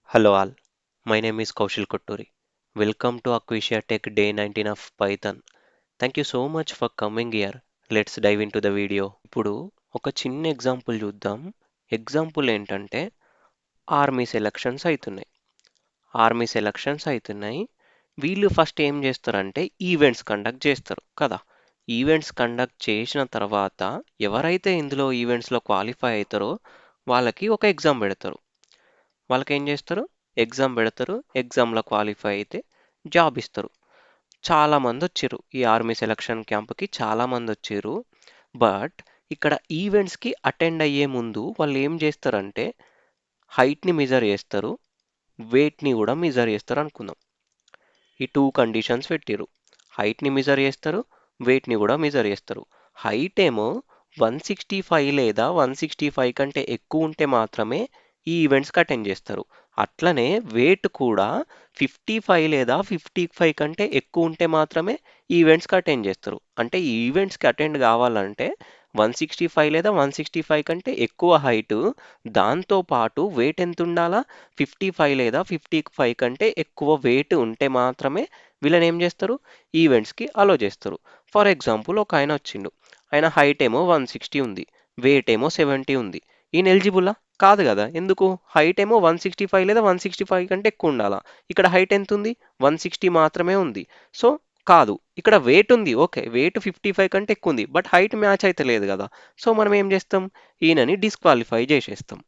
Hello all, my name is Kaushal Kotturi. Welcome to Aquasia Tech Day 19 of Python. Thank you so much for coming here. Let's dive into the video. ఇప్పుడు ఒక చిన్న example చూద్దాం. Example ఏంటంటే army selections అవుతున్నాయి. Army selections అవుతున్నాయి. వీళ్ళు first ఏం చేస్తారంటే ఈవెంట్స్ కండక్ట్ చేస్తారు కదా. ఈవెంట్స్ కండక్ట్ చేసిన తర్వాత ఎవరైతే ఇందులో ఈవెంట్స్లో క్వాలిఫై అవుతారో వాళ్ళకి ఒక ఎగ్జామ్ పెడతారు. వాళ్ళకేం చేస్తారు? ఎగ్జామ్ పెడతారు. ఎగ్జామ్‌లో క్వాలిఫై అయితే జాబ్ ఇస్తారు. చాలామందొచ్చిర్రు. ఈ ఆర్మీ సెలక్షన్ క్యాంప్‌కి చాలామందొచ్చిర్రు. బట్ ఇక్కడ ఈవెంట్స్‌కి అటెండ్ అయ్యే ముందు వాళ్ళేం చేస్తారంటే హైట్‌ని మెజర్ చేస్తారు. వెయిట్‌ని కూడా మెజర్ చేస్తారు అనుకుందాం. ఈ 2 కండిషన్స్ పెట్టిర్రు. హైట్‌ని మెజర్ చేస్తారు. వెయిట్‌ని కూడా మెజర్ చేస్తారు. హైట్ ఏమో 165 లేదా 165 కంటే ఎక్కువ ఉంటే మాత్రమే ఈ ఈవెంట్స్‌కి అటెండ్ చేస్తారు. అట్లనే వెయిట్ కూడా 55 లేదా 55 కంటే ఎక్కువ ఉంటే మాత్రమే ఈవెంట్స్‌కి అటెండ్ చేస్తారు. అంటే ఈ ఈవెంట్స్‌కి అటెండ్ కావాలంటే 165 లేదా 165 కంటే ఎక్కువ హైటు, దాంతో పాటు వెయిట్ ఎంత ఉండాలా? 55 లేదా 55 కంటే ఎక్కువ వెయిట్ ఉంటే మాత్రమే వీళ్ళని ఏం చేస్తారు? ఈవెంట్స్‌కి అలో చేస్తారు. ఫర్ ఎగ్జాంపుల్ ఒక ఆయన వచ్చిండు. ఆయన హైట్ ఏమో 160 ఉంది. వెయిట్ ఏమో 70 ఉంది. ఈయన ఎలిజిబులా? కాదు కదా. ఎందుకు? హైట్ ఏమో 165 లేదా 165 కంటే ఎక్కువ ఉండాలా. ఇక్కడ హైట్ ఎంత ఉంది? 160 మాత్రమే ఉంది. సో కాదు. ఇక్కడ వెయిట్ ఉంది. ఓకే. వెయిట్ 55 కంటే ఎక్కువ ఉంది. బట్ హైట్ మ్యాచ్ అయితే లేదు కదా. సో మనం ఏం చేస్తాం? ఈయనని డిస్‌క్వాలిఫై చేసేస్తాం.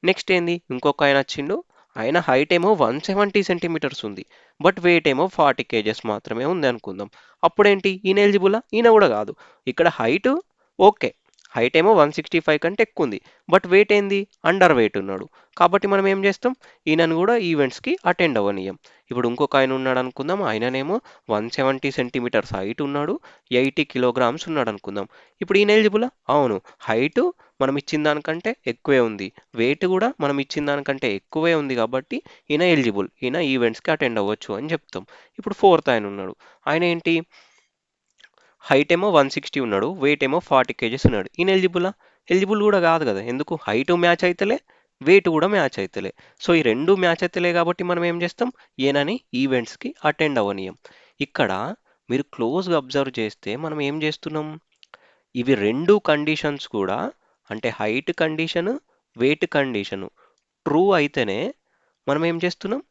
నెక్స్ట్ ఏంది? ఇంకొక ఆయన వచ్చిండు. ఆయన హైట్ ఏమో 170 సెంటీమీటర్స్ ఉంది. బట్ వెయిట్ ఏమో 40 కేజెస్ మాత్రమే ఉంది అనుకుందాం. అప్పుడేంటి? ఈయన ఎలిజిబులా? ఈయన కూడా కాదు. ఇక్కడ హైట్ ఓకే. హైట్ ఏమో 165 కంటే ఎక్కువ ఉంది. బట్ వెయిట్ ఏంది? అండర్ వెయిట్ ఉన్నాడు. కాబట్టి మనం ఏం చేస్తాం? ఈయనను కూడా ఈవెంట్స్‌కి అటెండ్ అవ్వనీయం. ఇప్పుడు ఇంకొక ఆయన ఉన్నాడు అనుకుందాం. ఆయననేమో 170 సెంటీమీటర్స్ హైట్ ఉన్నాడు. 80 కిలోగ్రామ్స్ ఉన్నాడు అనుకుందాం. ఇప్పుడు ఈయన ఎలిజిబులా? అవును. హైట్ మనం ఇచ్చిన దానికంటే ఎక్కువే ఉంది. వెయిట్ కూడా మనం ఇచ్చిన దానికంటే ఎక్కువే ఉంది కాబట్టి ఈయన ఎలిజిబుల్. ఈయన ఈవెంట్స్‌కి అటెండ్ అవ్వచ్చు అని చెప్తాం. ఇప్పుడు ఫోర్త్ ఆయన ఉన్నాడు. ఆయన ఏంటి? హైట్ ఏమో 160 ఉన్నాడు. వెయిట్ ఏమో 40 కేజెస్ ఉన్నాడు. ఈయన ఎలిజిబులా? ఎలిజిబుల్ కూడా కాదు కదా. ఎందుకు? హైట్ మ్యాచ్ అయితలే, వెయిట్ కూడా మ్యాచ్ అయితలే. సో ఈ 2 మ్యాచ్ అయితలే కాబట్టి మనం ఏం చేస్తాం? ఈయనని ఈవెంట్స్‌కి అటెండ్ అవ్వనీయం. ఇక్కడ మీరు క్లోజ్‌గా అబ్జర్వ్ చేస్తే మనం ఏం చేస్తున్నాం? ఇవి 2 కండిషన్స్ కూడా అంటే height condition, weight condition true అయితేనే మనం ఏం చేస్తున్నాం?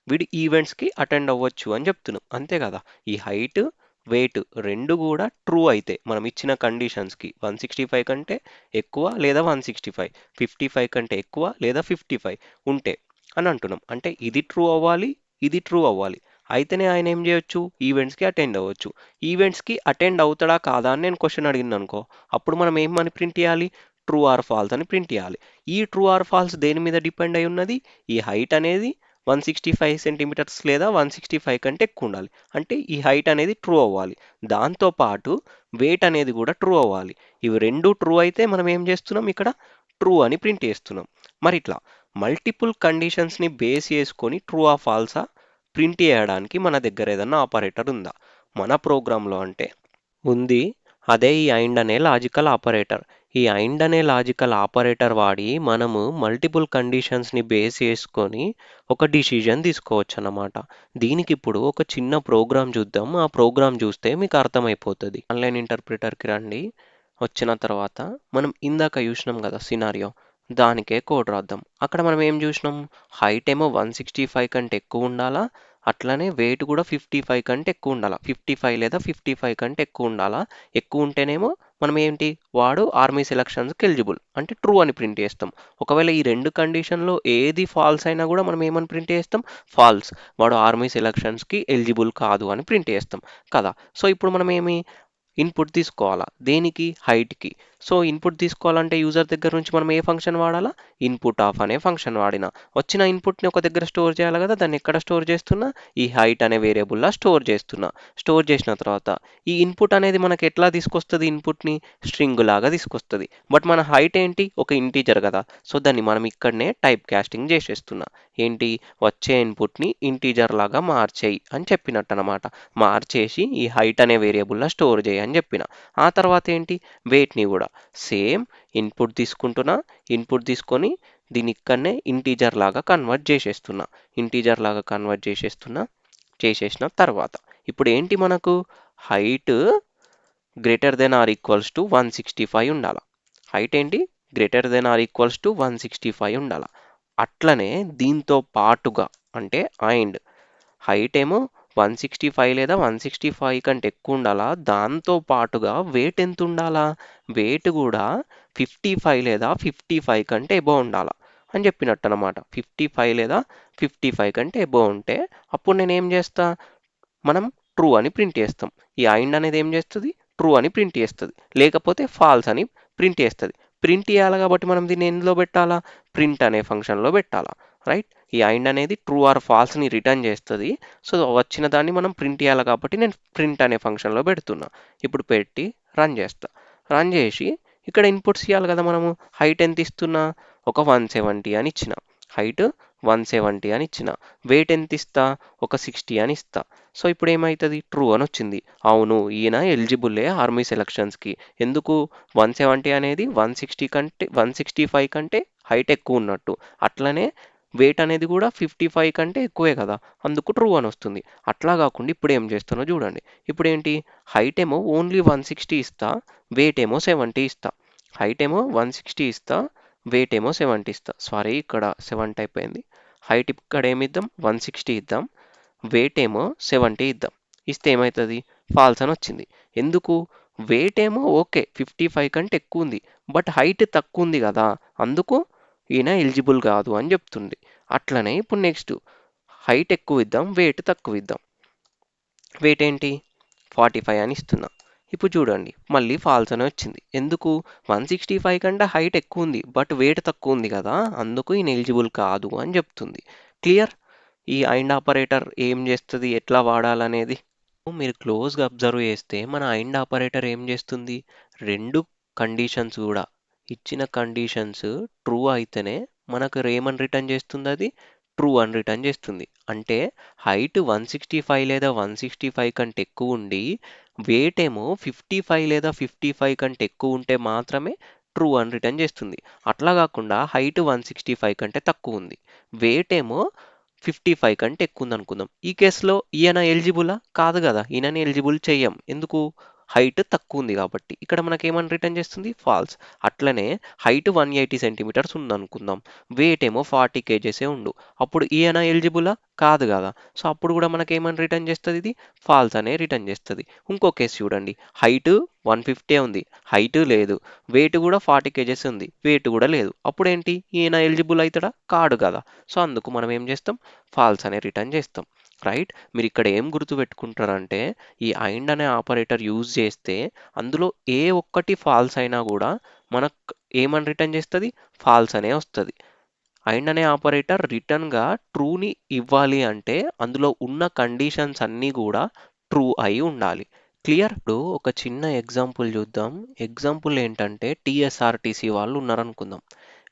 వీడు ఈవెంట్స్‌కి అటెండ్ అవ్వచ్చు అని చెప్తున్నాం. అంతే కదా. ఈ హైట్, వెయిట్ 2 కూడా ట్రూ అయితే మనం ఇచ్చిన కండిషన్స్‌కి 165 కంటే ఎక్కువ లేదా 165, 55 కంటే ఎక్కువ లేదా 55 ఉంటే అని అంటున్నాం. అంటే ఇది ట్రూ అవ్వాలి, ఇది ట్రూ అవ్వాలి. అయితేనే ఆయన ఏం చేయొచ్చు? ఈవెంట్స్‌కి అటెండ్ అవ్వచ్చు. ఈవెంట్స్‌కి అటెండ్ అవుతాడా కాదా అని నేను క్వెషన్ అడిగిననుకో, అప్పుడు మనం ఏమని ప్రింట్ చేయాలి? ట్రూ ఆర్ ఫాల్స్ అని ప్రింట్ చేయాలి. ఈ ట్రూ ఆర్ ఫాల్స్ దేని మీద డిపెండ్ అయి ఉన్నది? ఈ హైట్ అనేది 165 సెంటీమీటర్స్ లేదా 165 కంటే ఎక్కువ ఉండాలి. అంటే ఈ హైట్ అనేది ట్రూ అవ్వాలి. దాంతో పాటు వెయిట్ అనేది కూడా ట్రూ అవ్వాలి. ఇవి 2 ట్రూ అయితే మనం ఏం చేస్తున్నాం ఇక్కడ? ట్రూ అని ప్రింట్ చేస్తున్నాం. మరి ఇట్లా మల్టిపుల్ కండిషన్స్‌ని బేస్ చేసుకొని ట్రూ ఆ ఫాల్సా ప్రింట్ చేయడానికి మన దగ్గర ఏదన్నా ఆపరేటర్ ఉందా? మన ప్రోగ్రామ్‌లో అంటే ఉంది. అదే ఈ అండ్ అనే లాజికల్ ఆపరేటర్. ఈ అండ్ అనే లాజికల్ ఆపరేటర్ వాడి మనము మల్టిపుల్ కండిషన్స్‌ని బేస్ చేసుకొని ఒక డిసిజన్ తీసుకోవచ్చన్నమాట. దీనికిప్పుడు ఒక చిన్న ప్రోగ్రామ్ చూద్దాం. ఆ ప్రోగ్రామ్ చూస్తే మీకు అర్థమైపోతది. ఆన్‌లైన్ ఇంటర్ప్రిటర్‌కి రండి. వచ్చిన తర్వాత మనం ఇందాక చూసినాం కదా సినారియో. దానికే కోడ్ రాద్దాం. అక్కడ మనం ఏం చూసినాం? హైట్ ఏమో 165 కంటే ఎక్కువ ఉండాలా. అట్లనే వెయిట్ కూడా 55 కంటే ఎక్కువ ఉండాలా. 55 లేదా 55 కంటే ఎక్కువ ఉండాలా. ఎక్కువ ఉంటేనేమో మనం ఏంటి? వాడు ఆర్మీ సెలక్షన్స్‌కి ఎలిజిబుల్. అంటే ట్రూ అని ప్రింట్ చేస్తాం. ఒకవేళ ఈ 2 కండిషన్‌లో ఏది ఫాల్స్ అయినా కూడా మనం ఏమని ప్రింట్ చేస్తాం? ఫాల్స్. వాడు ఆర్మీ సెలక్షన్స్‌కి ఎలిజిబుల్ కాదు అని ప్రింట్ చేస్తాం కదా. సో ఇప్పుడు మనం ఏమి ఇన్పుట్ తీసుకోవాలా? దేనికి? హైట్‌కి. సో ఇన్పుట్ తీసుకోవాలంటే యూజర్ దగ్గర నుంచి మనం ఏ ఫంక్షన్ వాడాలా? ఇన్పుట్ ఆఫ్ అనే ఫంక్షన్ వాడిన. వచ్చిన ఇన్పుట్‌ని ఒక దగ్గర స్టోర్ చేయాలి కదా. దాన్ని ఎక్కడ స్టోర్ చేస్తున్నా? ఈ హైట్ అనే వేరియబుల్‌లో స్టోర్ చేస్తున్నా. స్టోర్ చేసిన తర్వాత ఈ ఇన్పుట్ అనేది మనకి ఎట్లా తీసుకొస్తది ఇన్పుట్‌ని? స్ట్రింగ్ లాగా తీసుకొస్తది. బట్ మన హైట్ ఏంటి? ఒక ఇంటిజర్ కదా. సో దాన్ని మనం ఇక్కడనే టైప్ కాస్టింగ్ చేసేస్తున్నా. ఏంటి? వచ్చే ఇన్పుట్‌ని ఇంటిజర్ లాగా మార్చేయి అని చెప్పినట్టనమాట. మార్చేసి ఈ హైట్ అనే వేరియబుల్‌లో స్టోర్ చేయి అని చెప్పిన. ఆ తర్వాత ఏంటి? వెయిట్‌ని కూడా సేమ్ ఇన్పుట్ తీసుకుంటున్నా, ఇన్పుట్ తీసుకొని దీని ఇక్కడనే ఇంటీజర్ లాగా కన్వర్ట్ చేసేస్తున్నా. ఇంటీజర్ లాగా కన్వర్ట్ చేసేసిన తర్వాత ఇప్పుడు ఏంటి మనకు height greater than or equals to 165 ఉండాలి. హైట్ ఏంటి greater than or equals to 165 ఉండాలి. అట్లనే దీంతో పాటుగా అంటే అండ్ హైట్ ఏమో 165 లేదా 165 కంటే ఎక్కువ ఉండాలా, దాంతో పాటుగా వెయిట్ ఎంత ఉండాలా, వెయిట్ కూడా 55 లేదా 55 కంటే ఎబో ఉండాలా అని చెప్పినట్టు అనమాట. 55 లేదా 55 కంటే ఎబో ఉంటే అప్పుడు నేను ఏం చేస్తా, మనం ట్రూ అని ప్రింట్ చేస్తాం. ఈ అండ్ అనేది ఏం చేస్తుంది, ట్రూ అని ప్రింట్ చేస్తుంది, లేకపోతే ఫాల్స్ అని ప్రింట్ చేస్తుంది. ప్రింట్ చేయాలి కాబట్టి మనం దీన్ని ఎందులో పెట్టాలా, ప్రింట్ అనే ఫంక్షన్లో పెట్టాలా, రైట్. ఈ అండ్ అనేది ట్రూ ఆర్ ఫాల్స్ని రిటర్న్ చేస్తుంది. సో వచ్చిన దాన్ని మనం ప్రింట్ చేయాలి కాబట్టి నేను ప్రింట్ అనే ఫంక్షన్లో పెడుతున్నా. ఇప్పుడు పెట్టి రన్ చేస్తా. రన్ చేసి ఇక్కడ ఇన్పుట్స్ ఇవ్వాలి కదా మనము. హైట్ ఎంత ఇస్తున్నా, ఒక 170 అని ఇచ్చిన, హైట్ 170 అని ఇచ్చిన, వెయిట్ ఎంత ఇస్తా, ఒక 60 అని ఇస్తా. సో ఇప్పుడు ఏమవుతుంది, ట్రూ అని వచ్చింది. అవును ఈయన ఎలిజిబుల్లే ఆర్మీ సెలక్షన్స్కి. ఎందుకు 170 అనేది 165 కంటే హైట్ ఎక్కువ ఉన్నట్టు, అట్లనే వెయిట్ అనేది కూడా 55 కంటే ఎక్కువే కదా, అందుకు ట్రూ అని వస్తుంది. అట్లా కాకుండా ఇప్పుడు ఏం చేస్తానో చూడండి. ఇప్పుడు ఏంటి, హైట్ ఏమో ఓన్లీ 160 ఇస్తా, వెయిట్ ఏమో 70 ఇస్తా. హైట్ ఏమో 160 ఇస్తా, వెయిట్ ఏమో 70 ఇస్తా. సారీ ఇక్కడ 70 అయిపోయింది. హైట్ ఇక్కడ ఏమిద్దాం, 160 ఇద్దాం, వెయిట్ ఏమో 70 ఇద్దాం. ఇస్తే ఏమవుతుంది, ఫాల్స్ అని వచ్చింది. ఎందుకు, వెయిట్ ఏమో ఓకే 55 కంటే ఎక్కువ ఉంది, బట్ హైట్ తక్కువ ఉంది కదా, అందుకు ఈయన ఎలిజిబుల్ కాదు అని చెప్తుంది. అట్లనే ఇప్పుడు నెక్స్ట్ హైట్ ఎక్కువ ఇద్దాం, వెయిట్ తక్కువ ఇద్దాం. వెయిట్ ఏంటి 45 అని ఇస్తున్నా. ఇప్పుడు చూడండి మళ్ళీ ఫాల్స్ అని వచ్చింది. ఎందుకు, 165 కంటే హైట్ ఎక్కువ ఉంది బట్ వెయిట్ తక్కువ ఉంది కదా, అందుకు ఈయన ఎలిజిబుల్ కాదు అని చెప్తుంది. క్లియర్. ఈ అండ్ ఆపరేటర్ ఏం చేస్తుంది, ఎట్లా వాడాలనేది మీరు క్లోజ్గా అబ్జర్వ్ చేస్తే మన అండ్ ఆపరేటర్ ఏం చేస్తుంది, రెండు కండిషన్స్ కూడా ఇచ్చిన కండిషన్స్ ట్రూ అయితేనే మనకు ఏమని రిటర్న్ చేస్తుంది, అది ట్రూ అని రిటర్న్ చేస్తుంది. అంటే హైట్ 165 లేదా 165 కంటే ఎక్కువ ఉండి వెయిట్ ఏమో 55 లేదా 55 కంటే ఎక్కువ ఉంటే మాత్రమే ట్రూ అని రిటర్న్ చేస్తుంది. అట్లా కాకుండా హైట్ 165 కంటే తక్కువ ఉంది, వెయిట్ ఏమో 55 కంటే ఎక్కువ ఉంది అనుకుందాం. ఈ కేసులో ఈయన ఎలిజిబులా కాదు కదా, ఈయనని ఎలిజిబుల్ చెయ్యం. ఎందుకు, హైట్ తక్కువ ఉంది కాబట్టి. ఇక్కడ మనకి ఏమని రిటర్న్ చేస్తుంది, ఫాల్స్. అట్లనే హైట్ 180 సెంటీమీటర్స్ ఉంది అనుకుందాం, వెయిట్ ఏమో 40 కేజెసే ఉండు, అప్పుడు ఈయన ఎలిజిబులా కాదు కదా. సో అప్పుడు కూడా మనకి ఏమని రిటర్న్ చేస్తుంది, ఇది ఫాల్స్ అనే రిటర్న్ చేస్తుంది. ఇంకో కేసు చూడండి, హైట్ 150 ఉంది, హైట్ లేదు, వెయిట్ కూడా 40 కేజెస్ ఉంది, వెయిట్ కూడా లేదు, అప్పుడు ఏంటి ఈయన ఎలిజిబుల్ అవుతాడా కాడు కదా. సో అందుకు మనం ఏం చేస్తాం, ఫాల్స్ అనే రిటర్న్ చేస్తాం, రైట్. మీరు ఇక్కడ ఏం గుర్తుపెట్టుకుంటారంటే ఈ అండ్ అనే ఆపరేటర్ యూజ్ చేస్తే అందులో ఏ ఒక్కటి ఫాల్స్ అయినా కూడా మనకు ఏమని రిటర్న్ చేస్తుంది, ఫాల్స్ అనే వస్తుంది. అండ్ అనే ఆపరేటర్ రిటర్న్గా ట్రూని ఇవ్వాలి అంటే అందులో ఉన్న కండిషన్స్ అన్నీ కూడా ట్రూ అయి ఉండాలి. క్లియర్. ఇప్పుడు ఒక చిన్న ఎగ్జాంపుల్ చూద్దాం. ఎగ్జాంపుల్ ఏంటంటే టీఎస్ఆర్టీసీ వాళ్ళు ఉన్నారనుకుందాం.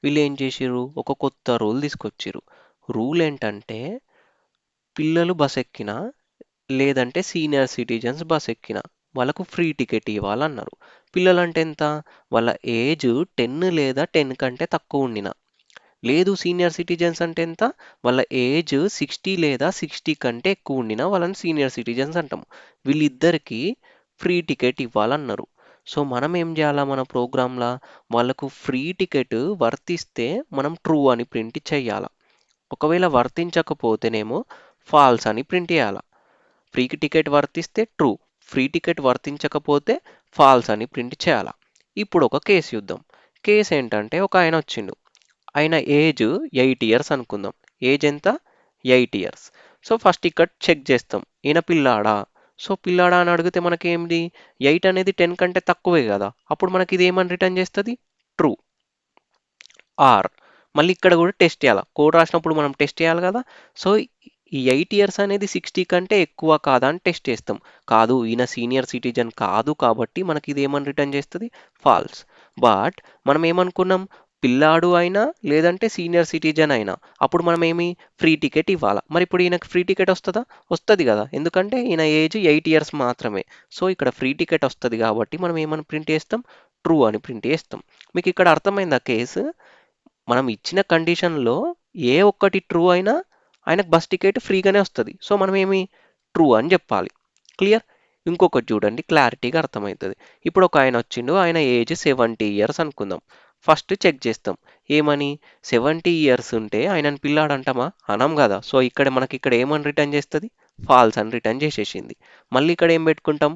వీళ్ళు ఏం చేసిర్రు, ఒక కొత్త రూల్ తీసుకొచ్చిర్రు. రూల్ ఏంటంటే పిల్లలు బస్ ఎక్కినా లేదంటే సీనియర్ సిటిజన్స్ బస్ ఎక్కినా వాళ్ళకు ఫ్రీ టికెట్ ఇవ్వాలన్నారు. పిల్లలు అంటే ఎంత, వాళ్ళ ఏజ్ 10 లేదా 10 కంటే తక్కువ ఉండిన. లేదు సీనియర్ సిటిజన్స్ అంటే ఎంత, వాళ్ళ ఏజ్ 60 లేదా 60 కంటే ఎక్కువ ఉండినా వాళ్ళని సీనియర్ సిటిజన్స్ అంటాము. వీళ్ళిద్దరికీ ఫ్రీ టికెట్ ఇవ్వాలన్నారు. సో మనం ఏం చేయాలా, మన ప్రోగ్రాంలా వాళ్ళకు ఫ్రీ టికెట్ వర్తిస్తే మనం ట్రూ అని ప్రింట్ చేయాలా. ఒకవేళ వర్తించకపోతేనేమో ఫాల్స్ అని ప్రింట్ చేయాలా. ఫ్రీ టికెట్ వర్తిస్తే ట్రూ, ఫ్రీ టికెట్ వర్తించకపోతే ఫాల్స్ అని ప్రింట్ చేయాలా. ఇప్పుడు ఒక కేసు చూద్దాం. కేసు ఏంటంటే ఒక ఆయన వచ్చిండు, ఆయన ఏజ్ 8 ఇయర్స్ అనుకుందాం. ఏజ్ ఎంత, 8 ఇయర్స్. సో ఫస్ట్ ఇక్కడ చెక్ చేస్తాం, ఈయన పిల్లాడా. సో పిల్లాడా అని అడిగితే మనకేంది, 8 అనేది 10 కంటే తక్కువే కదా, అప్పుడు మనకి ఇది ఏమని రిటర్న్ చేస్తుంది, ట్రూ. ఆర్ మళ్ళీ ఇక్కడ కూడా టెస్ట్ చేయాలి, కోడ్ రాసినప్పుడు మనం టెస్ట్ చేయాలి కదా. సో ఈ 8 ఇయర్స్ అనేది 60 కంటే ఎక్కువ కాదా అని టెస్ట్ చేస్తాం. కాదు ఈయన సీనియర్ సిటిజన్ కాదు కాబట్టి మనకి ఇది ఏమని రిటర్న్ చేస్తుంది, ఫాల్స్. బట్ మనం ఏమనుకున్నాం, పిల్లాడు అయినా లేదంటే సీనియర్ సిటిజన్ అయినా అప్పుడు మనం ఏమి ఫ్రీ టికెట్ ఇవ్వాలా. మరి ఇప్పుడు ఈయనకు ఫ్రీ టికెట్ వస్తుందా, వస్తుంది కదా, ఎందుకంటే ఈయన ఏజ్ 8 ఇయర్స్ మాత్రమే. సో ఇక్కడ ఫ్రీ టికెట్ వస్తుంది కాబట్టి మనం ఏమని ప్రింట్ చేస్తాం, ట్రూ అని ప్రింట్ చేస్తాం. మీకు ఇక్కడ అర్థమైందా కేసు? మనం ఇచ్చిన కండిషన్లో ఏ ఒక్కటి ట్రూ అయినా ఆయనకు బస్ టికెట్ ఫ్రీగానే వస్తుంది. సో మనం ఏమి ట్రూ అని చెప్పాలి. క్లియర్? ఇంకొకటి చూడండి, క్లారిటీగా అర్థమవుతుంది. ఇప్పుడు ఒక ఆయన వచ్చిండు, ఆయన ఏజ్ 70 ఇయర్స్ అనుకుందాం. ఫస్ట్ చెక్ చేస్తాం ఏమని, 70 ఇయర్స్ ఉంటే ఆయనను పిల్లాడు అంటామా? అనం కదా. సో ఇక్కడ ఏమని రిటర్న్ చేస్తుంది? ఫాల్స్ అని రిటర్న్ చేసేసింది. మళ్ళీ ఇక్కడ ఏం పెట్టుకుంటాం?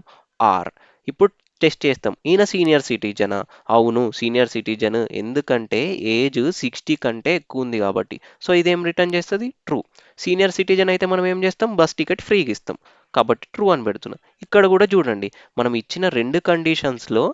ఆర్. ఇప్పుడు టెస్ట్ చేస్తాం, ఈయన సీనియర్ సిటిజనా? అవును సీనియర్ సిటిజన్, ఎందుకంటే ఏజ్ 60 కంటే ఎక్కువ ఉంది కాబట్టి. సో ఇదేం రిటర్న్ చేస్తుంది? ట్రూ. సీనియర్ సిటిజన్ అయితే మనం ఏం చేస్తాం? బస్ టికెట్ ఫ్రీగా ఇస్తాం కాబట్టి ట్రూ అని పెడుతున్నాం. ఇక్కడ కూడా చూడండి, మనం ఇచ్చిన రెండు కండిషన్స్లో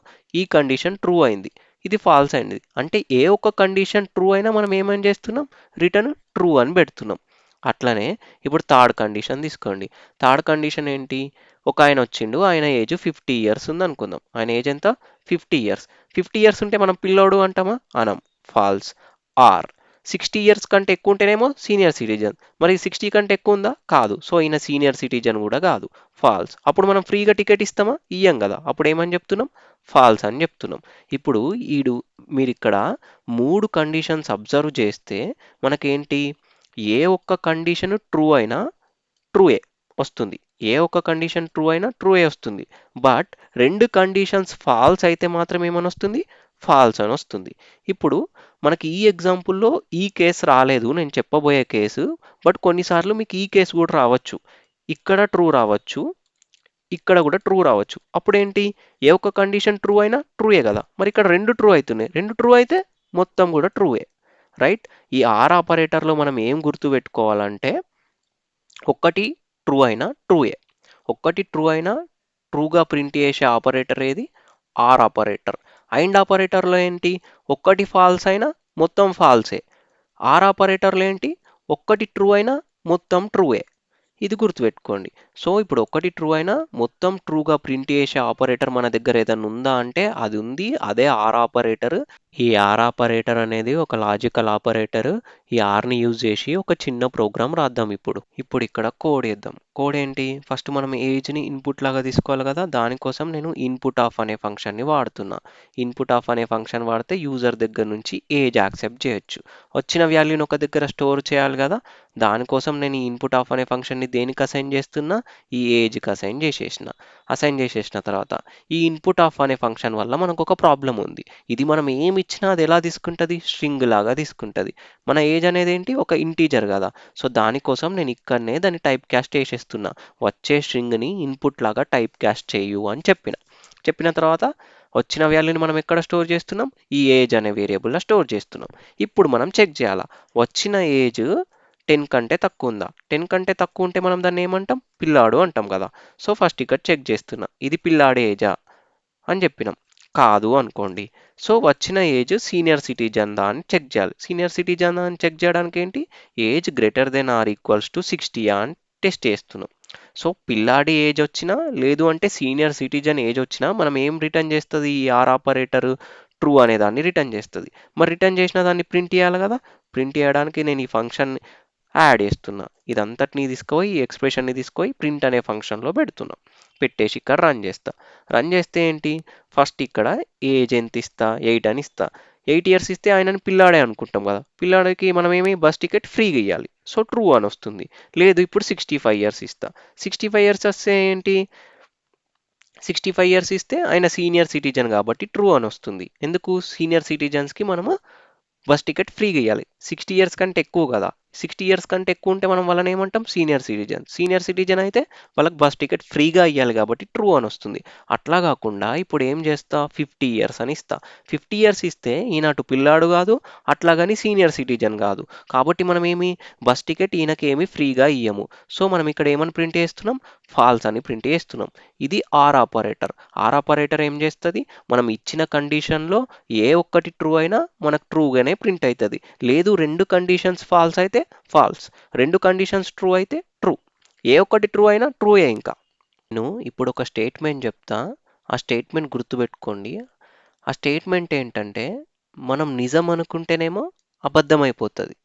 ఈ కండిషన్ ట్రూ అయింది, ఇది ఫాల్స్ అయింది. అంటే ఏ ఒక్క కండిషన్ ట్రూ అయినా మనం ఏమని చేస్తున్నాం? రిటర్న్ ట్రూ అని పెడుతున్నాం. అట్లనే ఇప్పుడు థర్డ్ కండిషన్ తీసుకోండి. థర్డ్ కండిషన్ ఏంటి? ఒక ఆయన వచ్చిండు, ఆయన ఏజ్ 50 ఇయర్స్ ఉంది అనుకుందాం. ఆయన ఏజ్ ఎంత? 50 ఇయర్స్. 50 ఇయర్స్ ఉంటే మనం పిల్లోడు అంటామా? అనం. ఫాల్స్. ఆర్. 60 ఇయర్స్ కంటే ఎక్కువ ఉంటేనేమో సీనియర్ సిటిజన్. మరి 60 కంటే ఎక్కువ ఉందా? కాదు. సో ఈయన సీనియర్ సిటిజన్ కూడా కాదు. ఫాల్స్. అప్పుడు మనం ఫ్రీగా టికెట్ ఇస్తామా? ఇయ్యం కదా. అప్పుడు ఏమని చెప్తున్నాం? ఫాల్స్ అని చెప్తున్నాం. ఇప్పుడు మీరు ఇక్కడ 3 కండిషన్స్ అబ్జర్వ్ చేస్తే మనకేంటి, ఏ ఒక్క కండిషన్ ట్రూ అయినా ట్రూయే వస్తుంది. ఏ ఒక్క కండిషన్ ట్రూ అయినా ట్రూయే వస్తుంది. బట్ రెండు కండిషన్స్ ఫాల్స్ అయితే మాత్రం ఏమని వస్తుంది? ఫాల్స్ అని వస్తుంది. ఇప్పుడు మనకి ఈ ఎగ్జాంపుల్లో ఈ కేసు రాలేదు, నేను చెప్పబోయే కేసు. బట్ కొన్నిసార్లు మీకు ఈ కేసు కూడా రావచ్చు. ఇక్కడ ట్రూ రావచ్చు, ఇక్కడ కూడా ట్రూ రావచ్చు. అప్పుడేంటి, ఏ ఒక్క కండిషన్ ట్రూ అయినా ట్రూయే కదా. మరి ఇక్కడ రెండు ట్రూ అవుతున్నాయి. రెండు ట్రూ అయితే మొత్తం కూడా ట్రూయే. రైట్? ఈ ఆర్ ఆపరేటర్లో మనం ఏం గుర్తు పెట్టుకోవాలంటే, ఒక్కటి ట్రూ అయినా ట్రూయే. ఒక్కటి ట్రూ అయినా ట్రూగా ప్రింట్ చేసే ఆపరేటర్ ఏది? Or operator. అండ్ ఆపరేటర్లో ఏంటి, ఒక్కటి ఫాల్స్ అయినా మొత్తం ఫాల్సే. ఆర్ ఆపరేటర్లో ఏంటి, ఒక్కటి ట్రూ అయినా మొత్తం ట్రూయే. ఇది గుర్తుపెట్టుకోండి. సో ఇప్పుడు ఒక్కటి ట్రూ అయినా మొత్తం ట్రూగా ప్రింట్ చేసే ఆపరేటర్ మన దగ్గర ఏదైనా ఉందా అంటే అది ఉంది, అదే ఆర్ ఆపరేటర్. ఈ ఆర్ ఆపరేటర్ అనేది ఒక లాజికల్ ఆపరేటర్. ఈ ఆర్ని యూజ్ చేసి ఒక చిన్న ప్రోగ్రామ్ రాద్దాం. ఇప్పుడు ఇక్కడ కోడ్ వేద్దాం. కోడ్ ఏంటి, ఫస్ట్ మనం ఏజ్ని ఇన్పుట్ లాగా తీసుకోవాలి కదా. దానికోసం నేను ఇన్పుట్ ఆఫ్ అనే ఫంక్షన్ని వాడుతున్నా. ఇన్పుట్ ఆఫ్ అనే ఫంక్షన్ వాడితే యూజర్ దగ్గర నుంచి ఏజ్ యాక్సెప్ట్ చేయొచ్చు. వచ్చిన వాల్యూని ఒక దగ్గర స్టోర్ చేయాలి కదా. దానికోసం నేను ఈ ఇన్పుట్ ఆఫ్ అనే ఫంక్షన్ని దేనికి అసైన్ చేస్తున్నా? ఈ ఏజ్కి అసైన్ చేసేసిన తర్వాత ఈ ఇన్పుట్ ఆఫ్ అనే ఫంక్షన్ వల్ల మనకు ఒక ప్రాబ్లం ఉంది. ఇది మనం ఏమి ఇచ్చినా అది ఎలా తీసుకుంటుంది? స్ట్రింగ్ లాగా తీసుకుంటుంది. మన ఏజ్ అనేది ఏంటి? ఒక ఇంటీజర్ కదా. సో దానికోసం నేను ఇక్కడనే దాన్ని టైప్ క్యాస్ట్ చేసేస్తున్నా. వచ్చే స్ట్రింగ్ని ఇన్పుట్ లాగా టైప్ క్యాస్ట్ చేయు అని చెప్పిన తర్వాత వచ్చిన వాల్యూని మనం ఎక్కడ స్టోర్ చేస్తున్నాం? ఈ ఏజ్ అనే వేరియబుల్లో స్టోర్ చేస్తున్నాం. ఇప్పుడు మనం చెక్ చేయాలా, వచ్చిన ఏజ్ 10 కంటే తక్కువ ఉందా? 10 కంటే తక్కువ ఉంటే మనం దాన్ని ఏమంటాం? పిల్లాడు అంటాం కదా. సో ఫస్ట్ ఇక్కడ చెక్ చేస్తున్నా, ఇది పిల్లాడి ఏజా అని చెప్పినాం. కాదు అనుకోండి. సో వచ్చిన ఏజ్ సీనియర్ సిటిజన్ దా అని చెక్ చేయాలి. సీనియర్ సిటిజన్ అని చెక్ చేయడానికి ఏంటి, age greater than or equals to 60 అని టెస్ట్ చేస్తున్నాం. సో పిల్లాడి ఏజ్ వచ్చినా లేదు అంటే సీనియర్ సిటిజన్ ఏజ్ వచ్చినా మనం ఏం రిటర్న్ చేస్తుంది? ఈ ఆర్ ఆపరేటర్ ట్రూ అనే దాన్ని రిటర్న్ చేస్తుంది. మరి రిటర్న్ చేసిన దాన్ని ప్రింట్ చేయాలి కదా. ప్రింట్ చేయడానికి నేను ఈ ఫంక్షన్ యాడ్ చేస్తున్నా. ఇదంతటిని తీసుకుపోయి ఈ ఎక్స్ప్రెషన్ని తీసుకుపోయి ప్రింట్ అనే ఫంక్షన్లో పెడుతున్నా. పెట్టేసి ఇక్కడ రన్ చేస్తే ఏంటి, ఫస్ట్ ఇక్కడ ఏజ్ ఎంత ఇస్తా? 8 అని ఇస్తా. 8 ఇయర్స్ ఇస్తే ఆయనని పిల్లాడే అనుకుంటాం కదా. పిల్లాడికి మనం ఏమి బస్ టికెట్ ఫ్రీగా ఇవ్వాలి. సో ట్రూ అని వస్తుంది. లేదు ఇప్పుడు 65 ఇయర్స్ ఇస్తా. 65 ఇయర్స్ వస్తే ఏంటి, 65 ఇయర్స్ ఇస్తే ఆయన సీనియర్ సిటిజన్ కాబట్టి ట్రూ అని వస్తుంది. ఎందుకు? సీనియర్ సిటిజన్స్కి మనము బస్ టికెట్ ఫ్రీగా ఇవ్వాలి. 60 ఇయర్స్ కంటే ఎక్కువ కదా. 60 ఇయర్స్ కంటే ఎక్కువ ఉంటే మనం వాళ్ళని ఏమంటాం? సీనియర్ సిటిజన్ అయితే వాళ్ళకి బస్ టికెట్ ఫ్రీగా ఇవ్వాలి కాబట్టి ట్రూ అని వస్తుంది. అట్లా కాకుండా ఇప్పుడు ఏం చేస్తా, 50 ఇయర్స్ అని ఇస్తా. 50 ఇయర్స్ ఇస్తే ఈయన అటు పిల్లాడు కాదు, అట్లాగని సీనియర్ సిటిజన్ కాదు. కాబట్టి మనం ఏమి బస్ టికెట్ ఈయనకి ఏమి ఫ్రీగా ఇయ్యము. సో మనం ఇక్కడ ఏమని ప్రింట్ చేస్తున్నాం? ఫాల్స్ అని ప్రింట్ చేస్తున్నాం. ఇది ఆర్ ఆపరేటర్. ఆర్ ఆపరేటర్ ఏం చేస్తుంది, మనం ఇచ్చిన కండిషన్లో ఏ ఒక్కటి ట్రూ అయినా మనకు ట్రూగానే ప్రింట్ అవుతుంది. లేదు రెండు కండిషన్స్ ఫాల్స్ అయితే ఫాల్స్, రెండు కండిషన్స్ ట్రూ అయితే ట్రూ. ఏ ఒక్కటి ట్రూ అయినా ట్రూయే. ఇంకా నేను ఇప్పుడు ఒక స్టేట్మెంట్ చెప్తా, ఆ స్టేట్మెంట్ గుర్తుపెట్టుకోండి. ఆ స్టేట్మెంట్ ఏంటంటే, మనం నిజం అనుకుంటేనేమో అబద్ధం అయిపోతుంది,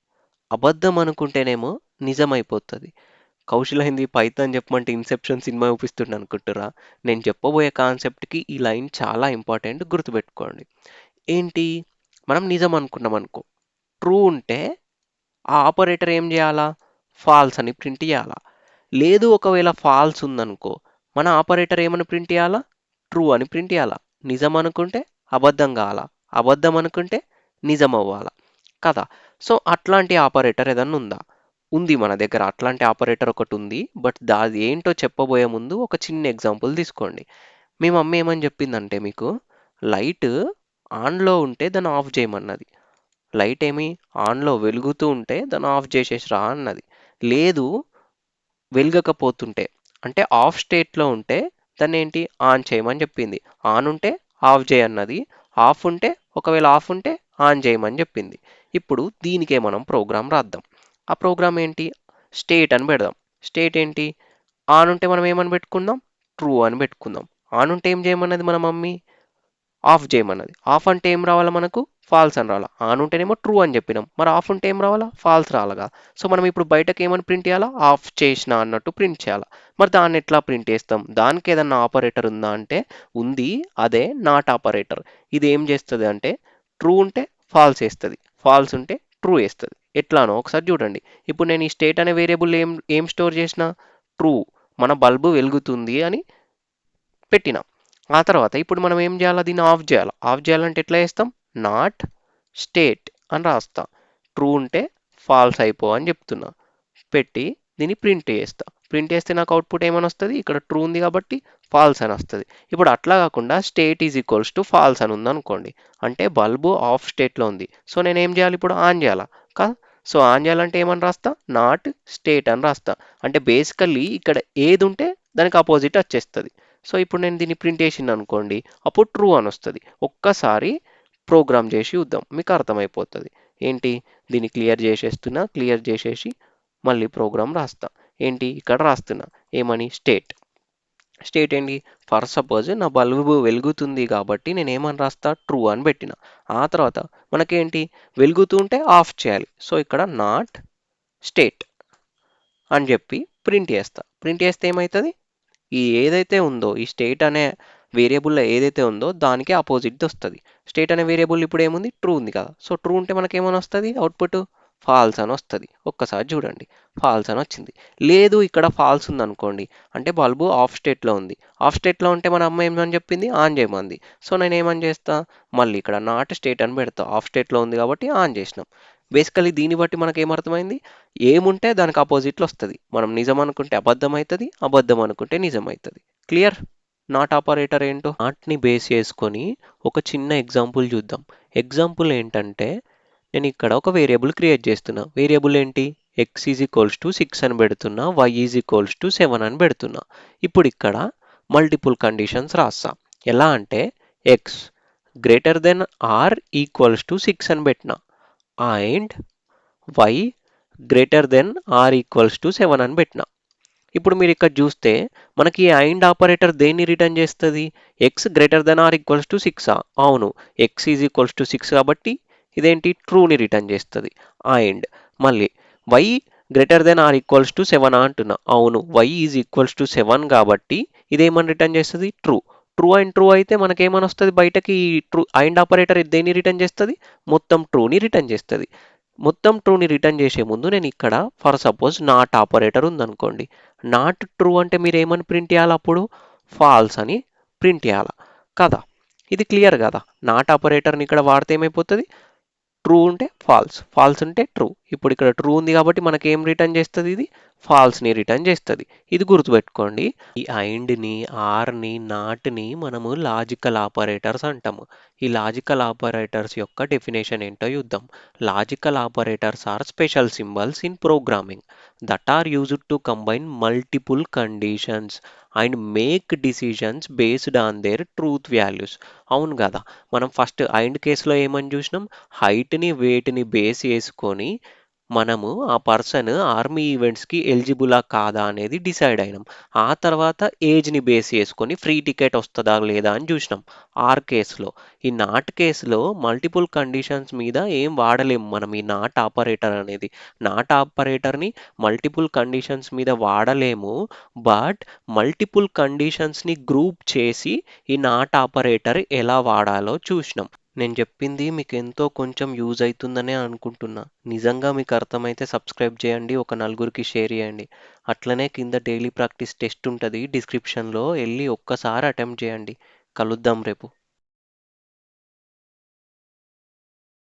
అబద్ధం అనుకుంటేనేమో నిజం అయిపోతుంది. కౌశల్ హిందీ పైథాన్ చెప్పమంటే ఇన్సెప్షన్ సినిమా చూపిస్తుండ అనుకుంటురా? నేను చెప్పబోయే కాన్సెప్ట్కి ఈ లైన్ చాలా ఇంపార్టెంట్, గుర్తుపెట్టుకోండి. ఏంటి? మనం నిజం అనుకున్నాం అనుకో, ట్రూ ఉంటే ఆ ఆపరేటర్ ఏం చేయాలా? ఫాల్స్ అని ప్రింట్ చేయాలా. లేదు ఒకవేళ ఫాల్స్ ఉందనుకో, మన ఆపరేటర్ ఏమని ప్రింట్ చేయాలా? ట్రూ అని ప్రింట్ చేయాలా. నిజం అనుకుంటే అబద్ధం కావాలా, అబద్ధం అనుకుంటే నిజం అవ్వాలా కదా. సో అట్లాంటి ఆపరేటర్ ఏదన్నా ఉందా? ఉంది, మన దగ్గర అట్లాంటి ఆపరేటర్ ఒకటి ఉంది. బట్ దాది ఏంటో చెప్పబోయే ముందు ఒక చిన్న ఎగ్జాంపుల్ తీసుకోండి. మీ మమ్మీ ఏమని చెప్పిందంటే మీకు, లైట్ ఆన్లో ఉంటే దాన్ని ఆఫ్ చేయమన్నది. లైట్ ఏమి ఆన్లో వెలుగుతూ ఉంటే దాన్ని ఆఫ్ చేసేసిరా అన్నది. లేదు వెలగకపోతుంటే, అంటే ఆఫ్ స్టేట్లో ఉంటే దాన్ని ఏంటి ఆన్ చేయమని చెప్పింది. ఆన్ ఉంటే ఆఫ్ చేయన్నది, ఆఫ్ ఉంటే ఒకవేళ ఆఫ్ ఉంటే ఆన్ చేయమని చెప్పింది. ఇప్పుడు దీనికే మనం ప్రోగ్రామ్ రాద్దాం. ఆ ప్రోగ్రామ్ ఏంటి? స్టేట్ అని పెడదాం. స్టేట్ ఏంటి? ఆన్ ఉంటే మనం ఏమని పెట్టుకుందాం? ట్రూ అని పెట్టుకుందాం. ఆన్ ఉంటే ఏం చేయమన్నది మన మమ్మీ? ఆఫ్ చేయమన్నది. ఆఫ్ అంటే ఏం రావాలా మనకు? ఫాల్స్ అని రావాలా. ఆన్ ఉంటేనేమో ట్రూ అని చెప్పినాం. మరి ఆఫ్ ఉంటే ఏం రావాలా? ఫాల్స్ రావాలిగా. సో మనం ఇప్పుడు బయటకి ఏమని ప్రింట్ చేయాలా? ఆఫ్ చేసిన అన్నట్టు ప్రింట్ చేయాలా. మరి దాన్ని ఎట్లా ప్రింట్ చేస్తాం? దానికి ఏదన్నా ఆపరేటర్ ఉందా అంటే ఉంది. అదే నాట్ ఆపరేటర్. ఇది ఏం చేస్తుంది అంటే, ట్రూ ఉంటే ఫాల్స్ వేస్తుంది, ఫాల్స్ ఉంటే ట్రూ వేస్తుంది. ఎట్లానో ఒకసారి చూడండి. ఇప్పుడు నేను ఈ స్టేట్ అనే వేరియబుల్ ఏం ఏం స్టోర్ చేసిన? ట్రూ, మన బల్బు వెలుగుతుంది అని పెట్టిన. ఆ తర్వాత ఇప్పుడు మనం ఏం చేయాలి? దీన్ని ఆఫ్ చేయాలి. ఆఫ్ చేయాలంటే ఎట్లా చేస్తాం? నాట్ స్టేట్ అని రాస్తా. ట్రూ ఉంటే ఫాల్స్ అయిపో అని చెప్తున్నా. పెట్టి దీన్ని ప్రింట్ చేస్తా. ప్రింట్ చేస్తే నాకు అవుట్పుట్ ఏమని వస్తుంది? ఇక్కడ ట్రూ ఉంది కాబట్టి ఫాల్స్ అని వస్తుంది. ఇప్పుడు అట్లా కాకుండా state is equals to falls అని ఉంది అనుకోండి, అంటే బల్బు ఆఫ్ స్టేట్లో ఉంది. సో నేను ఏం చేయాలి? ఇప్పుడు ఆన్ చేయాలా కా. సో ఆన్ చేయాలంటే ఏమని రాస్తా? నాట్ స్టేట్ అని రాస్తా. అంటే బేసికల్లీ ఇక్కడ ఏది ఉంటే దానికి ఆపోజిట్ వచ్చేస్తుంది. సో ఇప్పుడు నేను దీన్ని ప్రింట్ చేసింది అనుకోండి, అప్పుడు ట్రూ అని వస్తుంది. ఒక్కసారి ప్రోగ్రామ్ చేసి చూద్దాం, మీకు అర్థమైపోతుంది. ఏంటి? దీన్ని క్లియర్ చేసేస్తున్నా. క్లియర్ చేసేసి మళ్ళీ ప్రోగ్రామ్ రాస్తా. ఏంటి ఇక్కడ రాస్తున్నా? ఏమని? స్టేట్. స్టేట్ ఏంటి? ఫర్ సపోజ్ నా బల్బు వెలుగుతుంది కాబట్టి నేను ఏమని రాస్తా? ట్రూ అని పెట్టిన. ఆ తర్వాత మనకేంటి? వెలుగుతూ ఉంటే ఆఫ్ చేయాలి. సో ఇక్కడ నాట్ స్టేట్ అని చెప్పి ప్రింట్ చేస్తా. ప్రింట్ చేస్తే ఏమవుతుంది? ఈ ఏదైతే ఉందో, ఈ స్టేట్ అనే వేరియబుల్లో ఏదైతే ఉందో దానికి ఆపోజిట్ వస్తుంది. స్టేట్ అనే వేరియబుల్ ఇప్పుడు ఏముంది? ట్రూ ఉంది కదా. సో ట్రూ ఉంటే మనకి ఏమని వస్తుంది? అవుట్పుట్ ఫాల్స్ అని వస్తుంది. ఒక్కసారి చూడండి, ఫాల్స్ అని వచ్చింది. లేదు ఇక్కడ ఫాల్స్ ఉంది అనుకోండి, అంటే బల్బు ఆఫ్ స్టేట్లో ఉంది. ఆఫ్ స్టేట్లో ఉంటే మన అమ్మ ఏమని చెప్పింది? ఆన్ చేయమంది. సో నేను ఏమని చేస్తా? మళ్ళీ ఇక్కడ నాట్ స్టేట్ అని పెడతా. ఆఫ్ స్టేట్లో ఉంది కాబట్టి ఆన్ చేసినాం. బేసికలీ దీన్ని బట్టి మనకి ఏమర్థమైంది? ఏముంటే దానికి ఆపోజిట్లో వస్తుంది. మనం నిజం అనుకుంటే అబద్ధం అవుతుంది, అబద్ధం అనుకుంటే నిజం అవుతుంది. క్లియర్? నాట్ ఆపరేటర్ ఏంటో నాట్ని బేస్ చేసుకొని ఒక చిన్న ఎగ్జాంపుల్ చూద్దాం. ఎగ్జాంపుల్ ఏంటంటే, నేను ఇక్కడ ఒక వేరియబుల్ క్రియేట్ చేస్తున్నా. వేరియబుల్ ఏంటి? ఎక్స్ ఈజ్ ఈక్వల్స్ టు 6 అని పెడుతున్నా, వై ఈజ్ ఈక్వల్స్ టు 7 అని పెడుతున్నా. ఇప్పుడు ఇక్కడ మల్టిపుల్ కండిషన్స్ రాస్తా. ఎలా అంటే, x greater than or equals to 6 అని పెట్టిన, and y greater than or equals to 7 అని పెట్టిన. ఇప్పుడు మీరు ఇక్కడ చూస్తే మనకి ఈ అండ్ ఆపరేటర్ దేన్ని రిటర్న్ చేస్తుంది? X greater than or equals to 6. అవును, ఎక్స్ ఈజ్ ఈక్వల్స్ టు 6 కాబట్టి ఇదేంటి? ట్రూని రిటర్న్ చేస్తుంది. అండ్ మళ్ళీ y greater than or equals to 7 అంటున్నా. అవును, వై ఈజ్ ఈక్వల్స్ టు 7 కాబట్టి ఇదేమని రిటర్న్ చేస్తుంది? ట్రూ. ట్రూ అండ్ ట్రూ అయితే మనకేమని వస్తుంది బయటకి? ట్రూ అండ్ ఆపరేటర్ దేన్ని రిటర్న్ చేస్తుంది? మొత్తం ట్రూని రిటర్న్ చేస్తుంది. మొత్తం ట్రూని రిటర్న్ చేసే ముందు నేను ఇక్కడ ఫర్ సపోజ్ నాట్ ఆపరేటర్ ఉందనుకోండి. నాట్ ట్రూ అంటే మీరు ఏమని ప్రింట్ చేయాలి అప్పుడు? ఫాల్స్ అని ప్రింట్ చేయాలి కదా. ఇది క్లియర్ కదా. నాట్ ఆపరేటర్ని ఇక్కడ వాడితే ఏమైపోతుంది? ట్రూ ఉంటే ఫాల్స్, ఫాల్స్ ఉంటే ట్రూ. ఇప్పుడు ఇక్కడ ట్రూ ఉంది కాబట్టి మనకి ఏం రిటర్న్ చేస్తుంది? ఇది ఫాల్స్ని రిటర్న్ చేస్తుంది. ఇది గుర్తుపెట్టుకోండి. ఈ అండ్ని, ఆర్ని, నాట్ని మనము లాజికల్ ఆపరేటర్స్ అంటాము. ఈ లాజికల్ ఆపరేటర్స్ యొక్క డెఫినేషన్ ఏంటో చూద్దాం. Logical operators are special symbols in programming that are used to combine multiple conditions and make decisions based on their truth values. అవును కదా, మనం ఫస్ట్ అండ్ కేసులో ఏమని చూసినాం? హైట్ని వెయిట్ని బేస్ చేసుకొని మనము ఆ పర్సన్ ఆర్మీ ఈవెంట్స్‌కి ఎలిజిబులా కాదా అనేది డిసైడ్ అయినాం. ఆ తర్వాత ఏజ్‌ని బేస్ చేసుకొని ఫ్రీ టికెట్ వస్తదా లేదా అని చూసినాం. ఆర్ కేస్‌లో. ఈ నాట్ కేస్‌లో మల్టిపుల్ కండిషన్స్ మీద ఏం వాడలేము మనం ఈ నాట్ ఆపరేటర్ అనేది. నాట్ ఆపరేటర్‌ని మల్టిపుల్ కండిషన్స్ మీద వాడలేము. బట్ మల్టిపుల్ కండిషన్స్‌ని గ్రూప్ చేసి ఈ నాట్ ఆపరేటర్ ఎలా వాడాలో చూసినాం. నేను చెప్పింది మీకు ఎంతో కొంచెం యూజ్ అవుతుందనే అనుకుంటున్నా. నిజంగా మీకు అర్థమైతే సబ్స్క్రైబ్ చేయండి. ఒక నలుగురికి షేర్ చేయండి. అట్లనే కింద డైలీ ప్రాక్టీస్ టెస్ట్ ఉంటుంది డిస్క్రిప్షన్లో వెళ్ళి ఒక్కసారి అటెంప్ట్ చేయండి. కలుద్దాం రేపు.